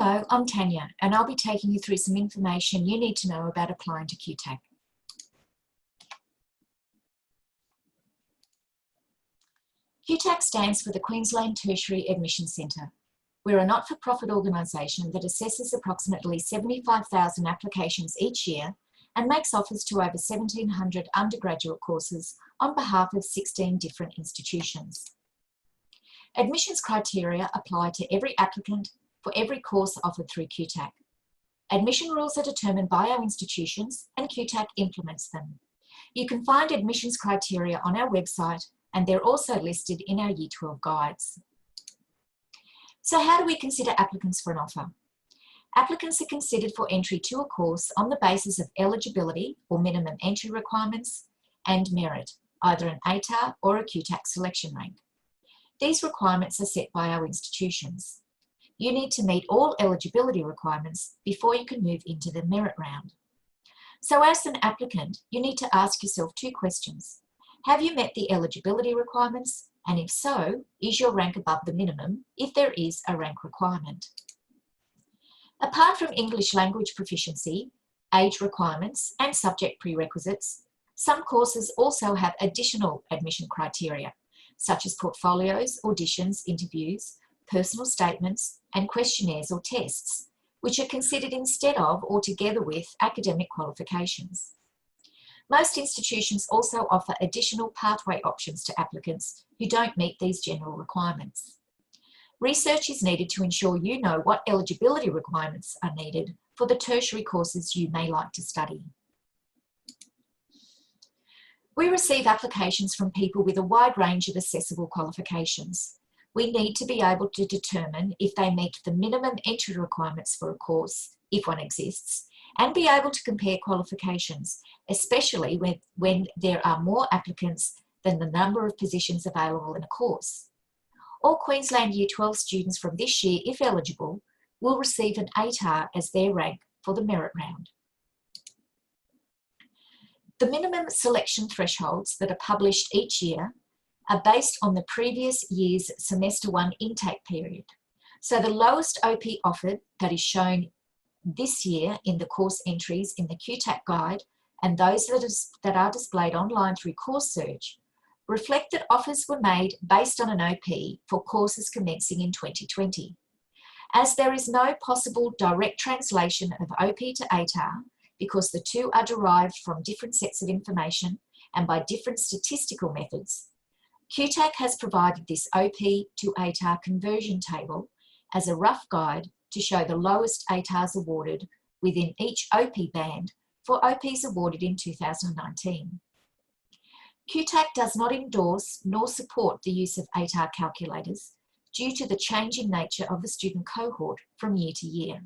Hello, I'm Tanya, and I'll be taking you through some information you need to know about applying to QTAC. QTAC stands for the Queensland Tertiary Admission Centre. We're a not-for-profit organisation that assesses approximately 75,000 applications each year and makes offers to over 1,700 undergraduate courses on behalf of 16 different institutions. Admissions criteria apply to every applicant for every course offered through QTAC. Admission rules are determined by our institutions and QTAC implements them. You can find admissions criteria on our website and they're also listed in our Year 12 guides. So how do we consider applicants for an offer? Applicants are considered for entry to a course on the basis of eligibility or minimum entry requirements and merit, either an ATAR or a QTAC selection rank. These requirements are set by our institutions. You need to meet all eligibility requirements before you can move into the merit round. So as an applicant, you need to ask yourself two questions. Have you met the eligibility requirements? And if so, is your rank above the minimum if there is a rank requirement? Apart from English language proficiency, age requirements, and subject prerequisites, some courses also have additional admission criteria, such as portfolios, auditions, interviews, personal statements, and questionnaires or tests, which are considered instead of or together with academic qualifications. Most institutions also offer additional pathway options to applicants who don't meet these general requirements. Research is needed to ensure you know what eligibility requirements are needed for the tertiary courses you may like to study. We receive applications from people with a wide range of accessible qualifications. We need to be able to determine if they meet the minimum entry requirements for a course, if one exists, and be able to compare qualifications, especially when there are more applicants than the number of positions available in a course. All Queensland Year 12 students from this year, if eligible, will receive an ATAR as their rank for the merit round. The minimum selection thresholds that are published each year are based on the previous year's Semester 1 intake period. So the lowest OP offered that is shown this year in the course entries in the QTAC guide and those that are displayed online through Course Search reflect that offers were made based on an OP for courses commencing in 2020. As there is no possible direct translation of OP to ATAR because the two are derived from different sets of information and by different statistical methods, QTAC has provided this OP to ATAR conversion table as a rough guide to show the lowest ATARs awarded within each OP band for OPs awarded in 2019. QTAC does not endorse nor support the use of ATAR calculators due to the changing nature of the student cohort from year to year.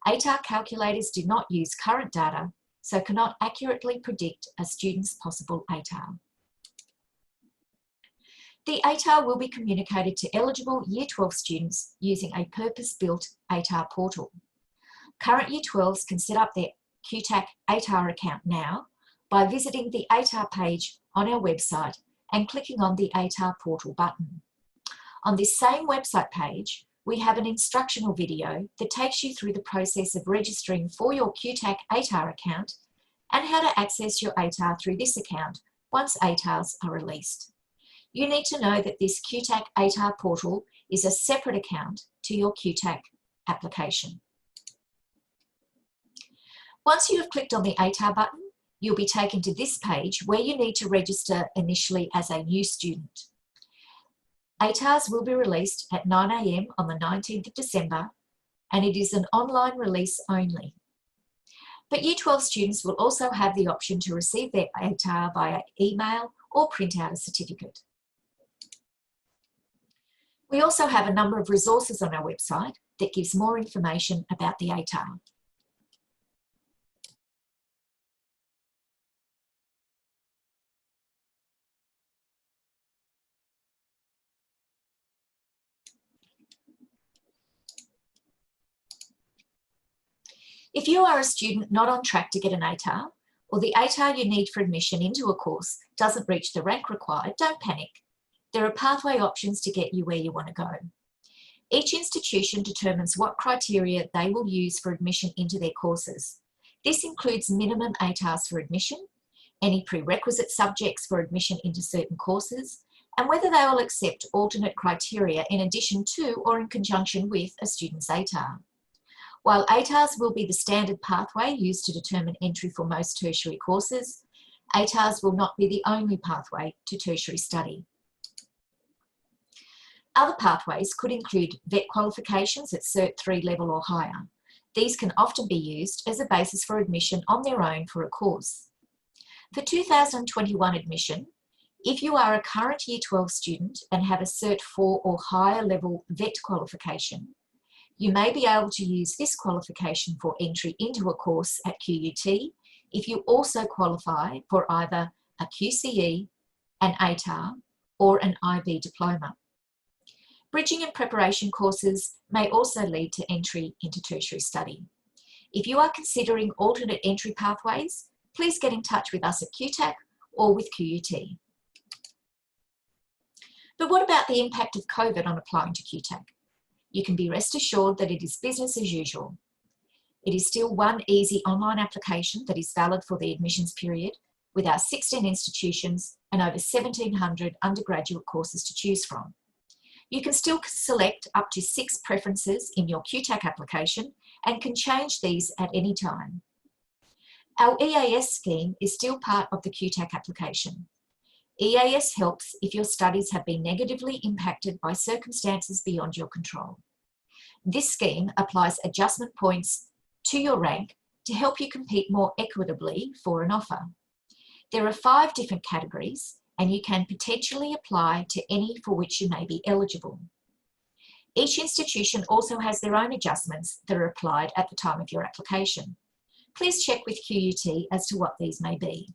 ATAR calculators do not use current data, so cannot accurately predict a student's possible ATAR. The ATAR will be communicated to eligible Year 12 students using a purpose-built ATAR portal. Current Year 12s can set up their QTAC ATAR account now by visiting the ATAR page on our website and clicking on the ATAR portal button. On this same website page, we have an instructional video that takes you through the process of registering for your QTAC ATAR account and how to access your ATAR through this account once ATARs are released. You need to know that this QTAC ATAR portal is a separate account to your QTAC application. Once you have clicked on the ATAR button, you'll be taken to this page where you need to register initially as a new student. ATARs will be released at 9 AM on the 19th of December, and it is an online release only. But Year 12 students will also have the option to receive their ATAR via email or print out a certificate. We also have a number of resources on our website that gives more information about the ATAR. If you are a student not on track to get an ATAR, or the ATAR you need for admission into a course doesn't reach the rank required, don't panic. There are pathway options to get you where you want to go. Each institution determines what criteria they will use for admission into their courses. This includes minimum ATARs for admission, any prerequisite subjects for admission into certain courses, and whether they will accept alternate criteria in addition to or in conjunction with a student's ATAR. While ATARs will be the standard pathway used to determine entry for most tertiary courses, ATARs will not be the only pathway to tertiary study. Other pathways could include VET qualifications at Cert 3 level or higher. These can often be used as a basis for admission on their own for a course. For 2021 admission, if you are a current Year 12 student and have a Cert 4 or higher level VET qualification, you may be able to use this qualification for entry into a course at QUT if you also qualify for either a QCE, an ATAR, or an IB diploma. Bridging and preparation courses may also lead to entry into tertiary study. If you are considering alternate entry pathways, please get in touch with us at QTAC or with QUT. But what about the impact of COVID on applying to QTAC? You can be rest assured that it is business as usual. It is still one easy online application that is valid for the admissions period, with our 16 institutions and over 1,700 undergraduate courses to choose from. You can still select up to 6 preferences in your QTAC application and can change these at any time. Our EAS scheme is still part of the QTAC application. EAS helps if your studies have been negatively impacted by circumstances beyond your control. This scheme applies adjustment points to your rank to help you compete more equitably for an offer. There are 5 different categories, and you can potentially apply to any for which you may be eligible. Each institution also has their own adjustments that are applied at the time of your application. Please check with QUT as to what these may be.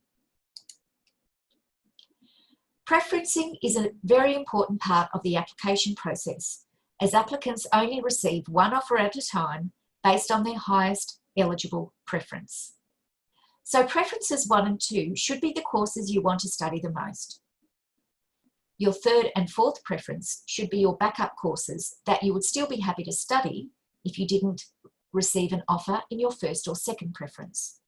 Preferencing is a very important part of the application process, as applicants only receive one offer at a time based on their highest eligible preference. So preferences 1 and 2 should be the courses you want to study the most. Your 3rd and 4th preference should be your backup courses that you would still be happy to study if you didn't receive an offer in your 1st or 2nd preference.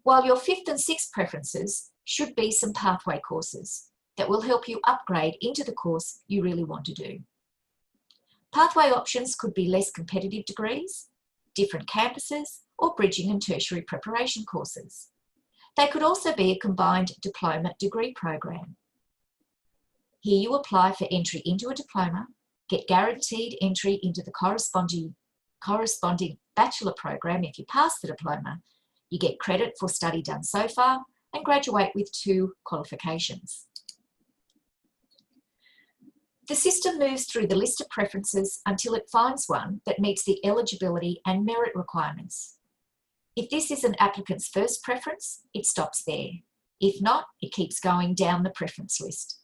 While your 5th and 6th preferences should be some pathway courses that will help you upgrade into the course you really want to do. Pathway options could be less competitive degrees, different campuses, or bridging and tertiary preparation courses. They could also be a combined diploma degree program. Here you apply for entry into a diploma, get guaranteed entry into the corresponding bachelor program if you pass the diploma, you get credit for study done so far, and graduate with 2 qualifications. The system moves through the list of preferences until it finds one that meets the eligibility and merit requirements. If this is an applicant's first preference, it stops there. If not, it keeps going down the preference list.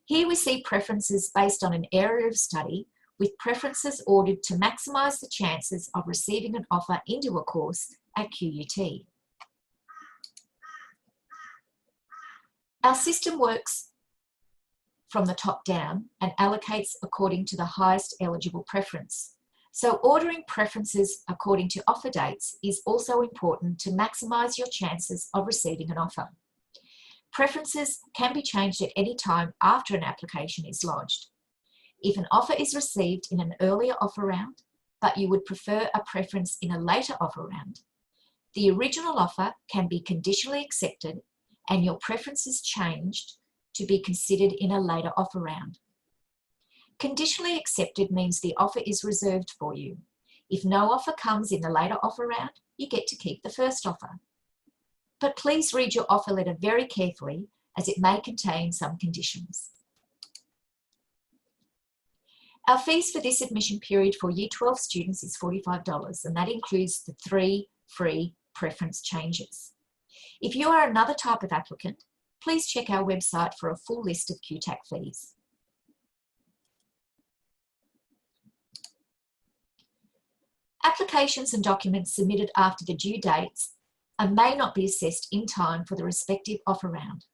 Here we see preferences based on an area of study, with preferences ordered to maximise the chances of receiving an offer into a course at QUT. Our system works from the top down and allocates according to the highest eligible preference. So ordering preferences according to offer dates is also important to maximise your chances of receiving an offer. Preferences can be changed at any time after an application is lodged. If an offer is received in an earlier offer round, but you would prefer a preference in a later offer round, the original offer can be conditionally accepted and your preferences changed to be considered in a later offer round. Conditionally accepted means the offer is reserved for you. If no offer comes in the later offer round, you get to keep the first offer. But please read your offer letter very carefully, as it may contain some conditions. Our fees for this admission period for Year 12 students is $45, and that includes the 3 free preference changes. If you are another type of applicant, please check our website for a full list of QTAC fees. Applications and documents submitted after the due dates may not be assessed in time for the respective offer round.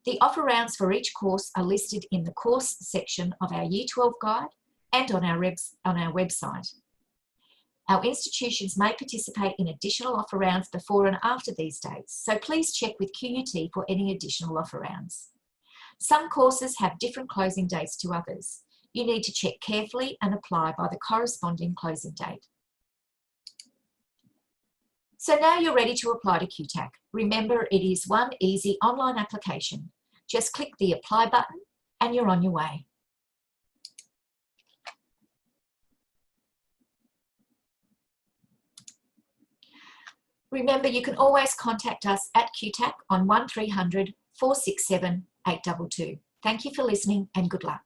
The offer rounds for each course are listed in the course section of our Year 12 guide, and on our website. Our institutions may participate in additional offer rounds before and after these dates, so please check with QUT for any additional offer rounds. Some courses have different closing dates to others. You need to check carefully and apply by the corresponding closing date. So now you're ready to apply to QTAC. Remember, it is one easy online application. Just click the Apply button and you're on your way. Remember, you can always contact us at QTAC on 1300 467 822. Thank you for listening and good luck.